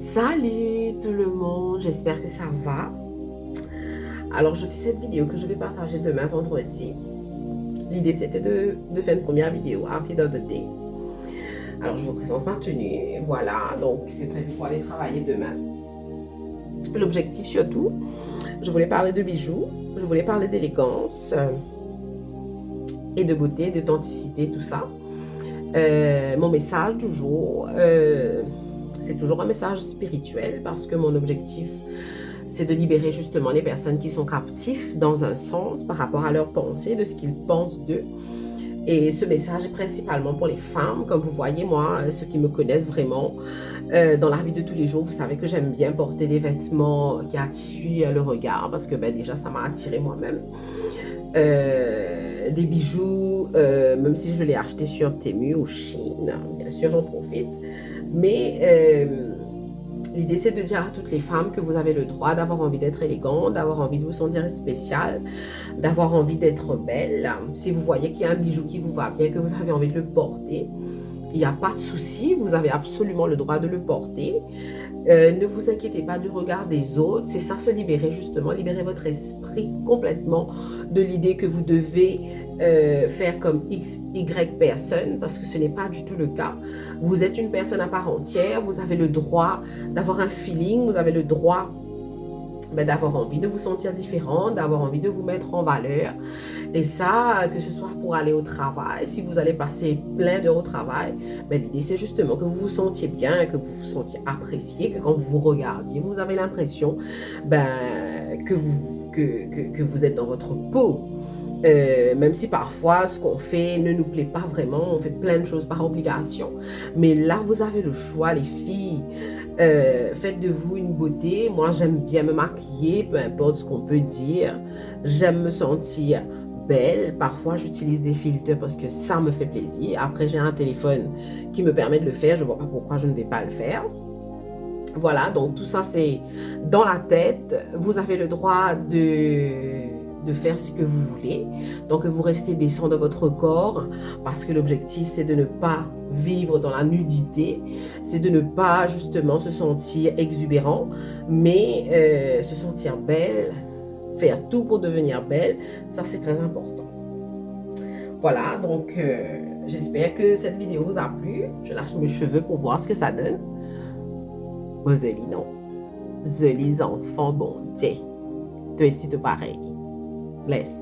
Salut tout le monde, j'espère que ça va. Alors je fais cette vidéo que je vais partager demain vendredi. L'idée c'était de faire une première vidéo Outfit of the Day. Alors je vous présente ma tenue, voilà, donc c'est prévu pour aller travailler demain. L'objectif surtout, je voulais parler de bijoux, je voulais parler d'élégance et de beauté, d'authenticité, tout ça. Mon message du jour, c'est toujours un message spirituel parce que mon objectif, c'est de libérer justement les personnes qui sont captives dans un sens par rapport à leurs pensées, de ce qu'ils pensent d'eux. Et ce message est principalement pour les femmes. Comme vous voyez, moi, ceux qui me connaissent vraiment, dans la vie de tous les jours, vous savez que j'aime bien porter des vêtements qui attirent le regard parce que déjà, ça m'a attiré moi-même. Des bijoux, même si je l'ai acheté sur Temu ou Chine, bien sûr, j'en profite. Mais l'idée, c'est de dire à toutes les femmes que vous avez le droit d'avoir envie d'être élégante, d'avoir envie de vous sentir spéciale, d'avoir envie d'être belle. Si vous voyez qu'il y a un bijou qui vous va bien, que vous avez envie de le porter, il n'y a pas de souci, vous avez absolument le droit de le porter. Ne vous inquiétez pas du regard des autres, c'est ça, se libérer justement, libérer votre esprit complètement de l'idée que vous devez faire comme X, Y personne, parce que ce n'est pas du tout le cas. Vous êtes une personne à part entière, vous avez le droit d'avoir un feeling, vous avez le droit d'avoir envie de vous sentir différent, d'avoir envie de vous mettre en valeur. Et ça, que ce soit pour aller au travail, si vous allez passer plein d'heures au travail, l'idée c'est justement que vous vous sentiez bien, que vous vous sentiez apprécié, que quand vous vous regardiez, vous avez l'impression que vous êtes dans votre peau. Même si parfois ce qu'on fait ne nous plaît pas vraiment, on fait plein de choses par obligation. Mais là, vous avez le choix, les filles. Faites de vous une beauté. Moi, j'aime bien me maquiller, peu importe ce qu'on peut dire. J'aime me sentir belle. Parfois, j'utilise des filtres parce que ça me fait plaisir. Après, j'ai un téléphone qui me permet de le faire. Je ne vois pas pourquoi je ne vais pas le faire. Voilà, donc tout ça, c'est dans la tête. Vous avez le droit de faire ce que vous voulez. Donc, vous restez décent dans votre corps parce que l'objectif, c'est de ne pas vivre dans la nudité. C'est de ne pas, justement, se sentir exubérant, mais se sentir belle, faire tout pour devenir belle. Ça, c'est très important. Voilà, donc, j'espère que cette vidéo vous a plu. Je lâche mes cheveux pour voir ce que ça donne. Zoli, non. Zoli, enfants, bon, tiens. Toi aussi, tout pareil. Bless.